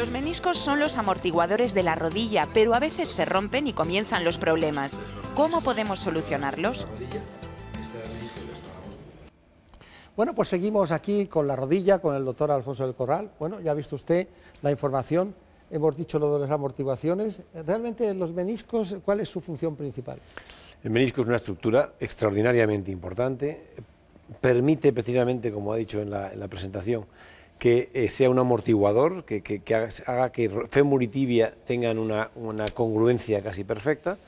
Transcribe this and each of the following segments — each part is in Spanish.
Los meniscos son los amortiguadores de la rodilla, pero a veces se rompen y comienzan los problemas. ¿Cómo podemos solucionarlos? Bueno, pues seguimos aquí con la rodilla, con el doctor Alfonso del Corral. Bueno, ya ha visto usted la información, hemos dicho lo de las amortiguaciones. Realmente los meniscos, ¿cuál es su función principal? El menisco es una estructura extraordinariamente importante, permite precisamente, como ha dicho en la presentación, que sea un amortiguador, que haga que fémur y tibia tengan una congruencia casi perfecta.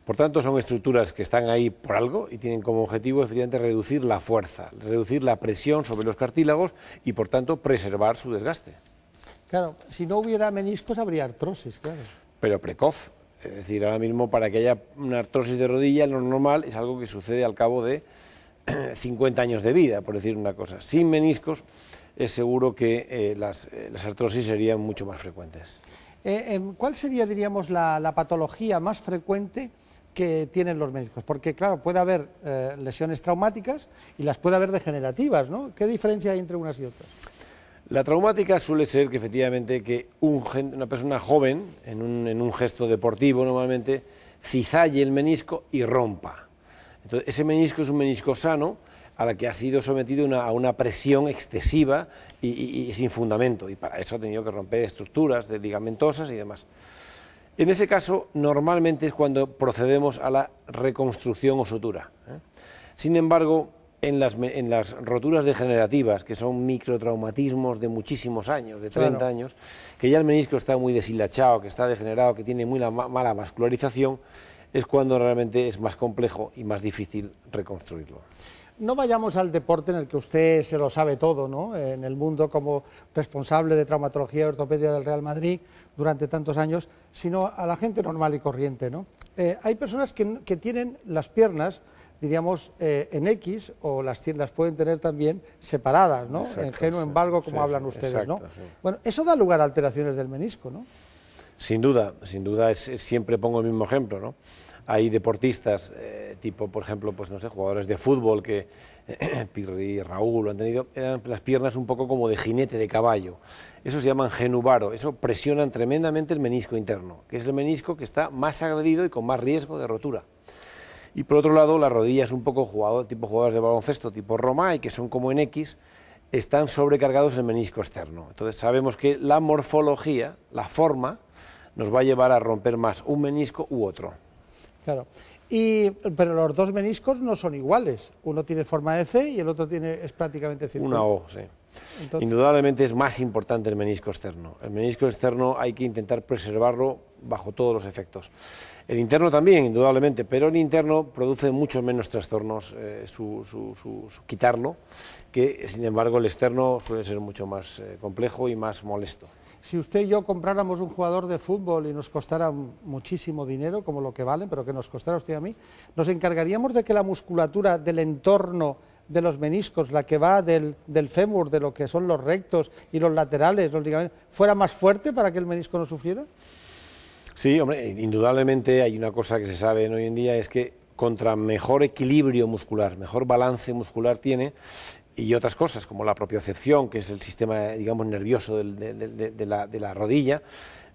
Por tanto, son estructuras que están ahí por algo y tienen como objetivo efectivamente reducir la fuerza, reducir la presión sobre los cartílagos y por tanto preservar su desgaste. Claro, si no hubiera meniscos habría artrosis, claro. Pero precoz, es decir, ahora mismo para que haya una artrosis de rodilla lo normal es algo que sucede al cabo de 50 años de vida, por decir una cosa. Sin meniscos es seguro que las artrosis serían mucho más frecuentes. ¿Cuál sería, diríamos, la patología más frecuente que tienen los meniscos? Porque, claro, puede haber lesiones traumáticas y las puede haber degenerativas, ¿no? ¿Qué diferencia hay entre unas y otras? La traumática suele ser que efectivamente que una persona joven, en un gesto deportivo normalmente, cizalle el menisco y rompa. Entonces, ese menisco es un menisco sano, a la que ha sido sometido a una presión excesiva y sin fundamento, y para eso ha tenido que romper estructuras ligamentosas y demás. En ese caso, normalmente es cuando procedemos a la reconstrucción o sutura. Sin embargo, en las roturas degenerativas, que son microtraumatismos de muchísimos años, de 30 años, que ya el menisco está muy deshilachado, que está degenerado, que tiene muy mala vascularización, es cuando realmente es más complejo y más difícil reconstruirlo. No vayamos al deporte en el que usted se lo sabe todo, ¿no? En el mundo como responsable de traumatología y ortopedia del Real Madrid durante tantos años, sino a la gente normal y corriente, ¿no? Hay personas que tienen las piernas, diríamos, en X, o las pueden tener también separadas, ¿no? Exacto, en geno, en valgo, como hablan ustedes, exacto, ¿no? Sí. Bueno, eso da lugar a alteraciones del menisco, ¿no? Sin duda, siempre pongo el mismo ejemplo, ¿no? Hay deportistas, tipo, por ejemplo, pues no sé, jugadores de fútbol que Pirri y Raúl lo han tenido, eran las piernas un poco como de jinete de caballo. Eso se llaman genuvaro, eso presionan tremendamente el menisco interno, que es el menisco que está más agredido y con más riesgo de rotura. Y por otro lado, la rodilla es un poco tipo jugadores de baloncesto, tipo Romay, que son como en X, están sobrecargados en el menisco externo. Entonces sabemos que la morfología, la forma, nos va a llevar a romper más un menisco u otro. Claro, pero los dos meniscos no son iguales, uno tiene forma de C y el otro es prácticamente circular. Una O, sí. Entonces, indudablemente es más importante el menisco externo. El menisco externo hay que intentar preservarlo bajo todos los efectos. El interno también, indudablemente, pero el interno produce muchos menos trastornos quitarlo, que sin embargo el externo suele ser mucho más complejo y más molesto. Si usted y yo compráramos un jugador de fútbol y nos costara muchísimo dinero, como lo que valen, pero que nos costara a usted y a mí, nos encargaríamos de que la musculatura del entorno de los meniscos, la que va del fémur, de lo que son los rectos y los laterales, los ligamentos, fuera más fuerte para que el menisco no sufriera. Sí, hombre, indudablemente hay una cosa que se sabe hoy en día, es que contra mejor equilibrio muscular, mejor balance muscular tiene, y otras cosas como la propiocepción, que es el sistema, digamos, nervioso de la rodilla,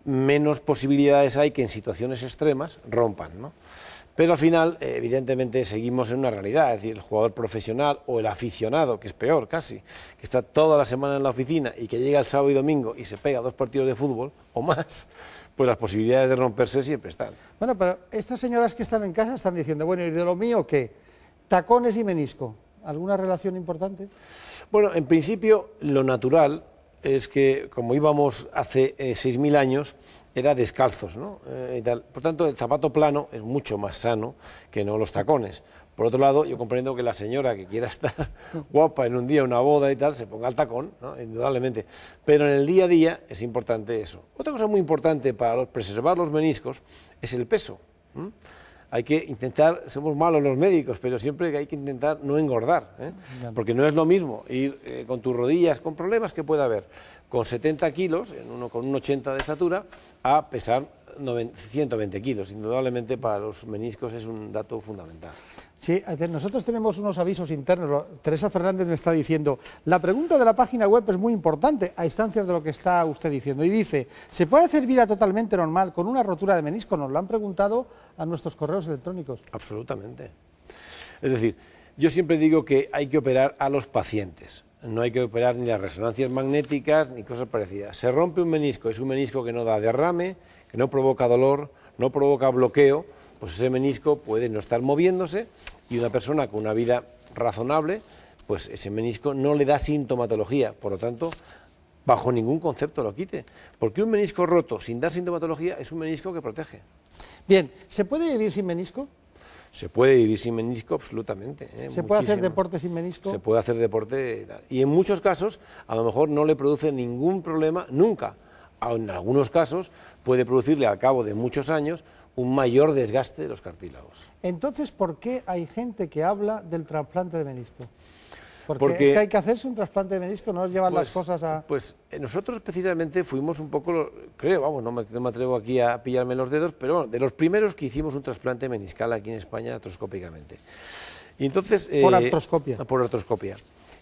menos posibilidades hay que en situaciones extremas rompan, ¿no? Pero al final, evidentemente, seguimos en una realidad, es decir, el jugador profesional o el aficionado, que es peor casi, que está toda la semana en la oficina y que llega el sábado y domingo y se pega 2 partidos de fútbol o más, pues las posibilidades de romperse siempre están. Bueno, pero estas señoras que están en casa están diciendo, bueno, ¿y de lo mío qué? Tacones y menisco. ¿Alguna relación importante? Bueno, en principio lo natural es que, como íbamos hace 6.000 años, era descalzos, ¿no? Y tal. Por tanto, el zapato plano es mucho más sano que no los tacones. Por otro lado, yo comprendo que la señora que quiera estar guapa en un día, una boda y tal, se ponga el tacón, ¿no? Indudablemente. Pero en el día a día es importante eso. Otra cosa muy importante para preservar los meniscos es el peso. Hay que intentar, somos malos los médicos, pero siempre hay que intentar no engordar, porque no es lo mismo ir con tus rodillas, con problemas que pueda haber, con 70 kilos, con un 80 de estatura, a pesar 120 kilos. Indudablemente para los meniscos es un dato fundamental. Sí, nosotros tenemos unos avisos internos. Teresa Fernández me está diciendo, la pregunta de la página web es muy importante, a instancias de lo que está usted diciendo, y dice, ¿se puede hacer vida totalmente normal con una rotura de menisco? Nos lo han preguntado a nuestros correos electrónicos. Absolutamente. Es decir, yo siempre digo que hay que operar a los pacientes. No hay que operar ni las resonancias magnéticas ni cosas parecidas. Se rompe un menisco, es un menisco que no da derrame, que no provoca dolor, no provoca bloqueo, pues ese menisco puede no estar moviéndose y una persona con una vida razonable, pues ese menisco no le da sintomatología, por lo tanto, bajo ningún concepto lo quite, porque un menisco roto sin dar sintomatología es un menisco que protege. Bien, ¿se puede vivir sin menisco? Se puede vivir sin menisco absolutamente. ¿Se puede hacer deporte sin menisco? Se puede hacer deporte y en muchos casos a lo mejor no le produce ningún problema nunca. En algunos casos puede producirle al cabo de muchos años un mayor desgaste de los cartílagos. Entonces, ¿por qué hay gente que habla del trasplante de menisco? Porque es que hay que hacerse un trasplante de menisco, no es llevar las cosas a... Pues nosotros precisamente fuimos un poco, creo, vamos, no me atrevo aquí a pillarme los dedos, pero bueno, de los primeros que hicimos un trasplante meniscal aquí en España artroscópicamente. Y entonces, por artroscopia. Por artroscopia.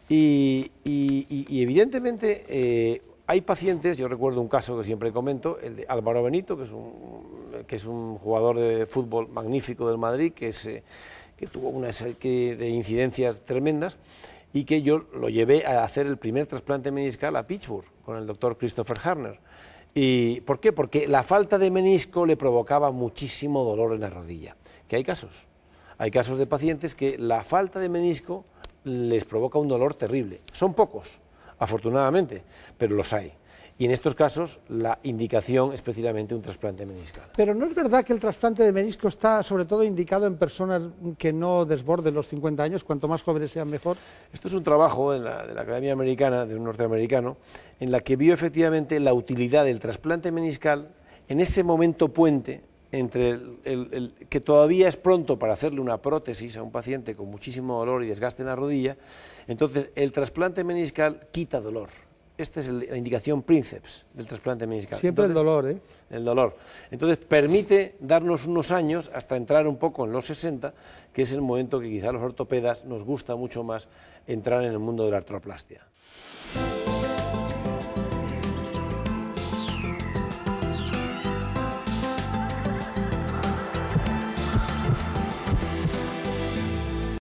Y evidentemente hay pacientes, yo recuerdo un caso que siempre comento, el de Álvaro Benito, que es un jugador de fútbol magnífico del Madrid, que tuvo una serie de incidencias tremendas, y que yo lo llevé a hacer el primer trasplante meniscal a Pittsburgh, con el doctor Christopher Harner. ¿Y por qué? Porque la falta de menisco le provocaba muchísimo dolor en la rodilla. Que hay casos de pacientes que la falta de menisco les provoca un dolor terrible. Son pocos, afortunadamente, pero los hay. Y en estos casos la indicación es precisamente un trasplante meniscal. Pero ¿no es verdad que el trasplante de menisco está sobre todo indicado en personas que no desborden los 50 años, cuanto más jóvenes sean mejor? Esto es un trabajo de la Academia Americana, de un norteamericano, en la que vio efectivamente la utilidad del trasplante meniscal en ese momento puente entre que todavía es pronto para hacerle una prótesis a un paciente con muchísimo dolor y desgaste en la rodilla. Entonces el trasplante meniscal quita dolor. Esta es la indicación princeps del trasplante meniscal. Siempre entonces, el dolor, ¿eh? El dolor. Entonces permite darnos unos años hasta entrar un poco en los 60, que es el momento que quizá a los ortopedas nos gusta mucho más entrar en el mundo de la artroplastia.